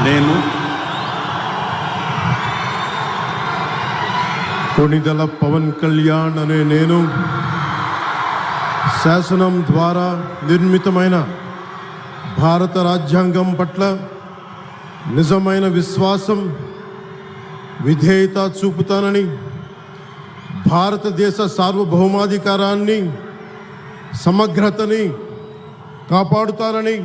నేను కొణిదెల పవన్ కళ్యాణ్ అనే నేను శాసనం ద్వారా నిర్మితమైన భారత రాజ్యాంగం పట్ల నిజమైన విశ్వాసం, విధేయత చూపుతానని, భారతదేశ సార్వభౌమాధికారాన్ని, సమగ్రతని కాపాడుతానని,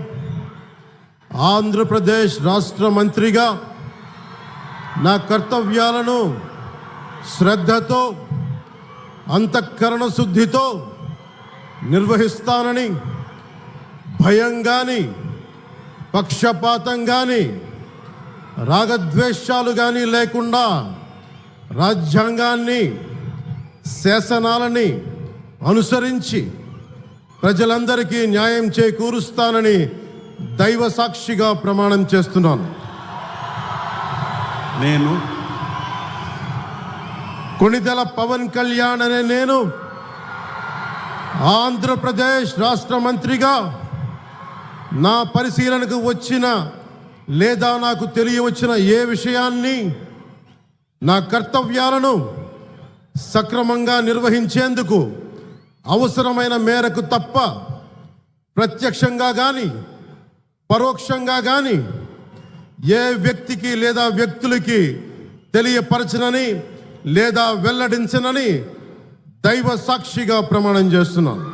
ఆంధ్రప్రదేశ్ రాష్ట్ర మంత్రిగా నా కర్తవ్యాలను శ్రద్ధతో, అంతఃకరణ శుద్ధితో నిర్వహిస్తానని, భయం కానీ, పక్షపాతం కానీ, రాగద్వేషాలు కానీ లేకుండా రాజ్యాంగాన్ని, శాసనాలని అనుసరించి ప్రజలందరికీ న్యాయం చేకూరుస్తానని దైవ సాక్షిగా ప్రమాణం చేస్తున్నాను. నేను కొణిదెల పవన్ కళ్యాణ్ అనే నేను ఆంధ్రప్రదేశ్ రాష్ట్ర మంత్రిగా నా పరిశీలనకు వచ్చిన లేదా నాకు తెలియవచ్చిన ఏ విషయాన్ని, నా కర్తవ్యాలను సక్రమంగా నిర్వహించేందుకు అవసరమైన మేరకు తప్ప ప్రత్యక్షంగా కానీ పరోక్షంగా కానీ ఏ వ్యక్తికి లేదా వ్యక్తులకి తెలియపరచనని లేదా వెల్లడించనని దైవ సాక్షిగా ప్రమాణం చేస్తున్నాను.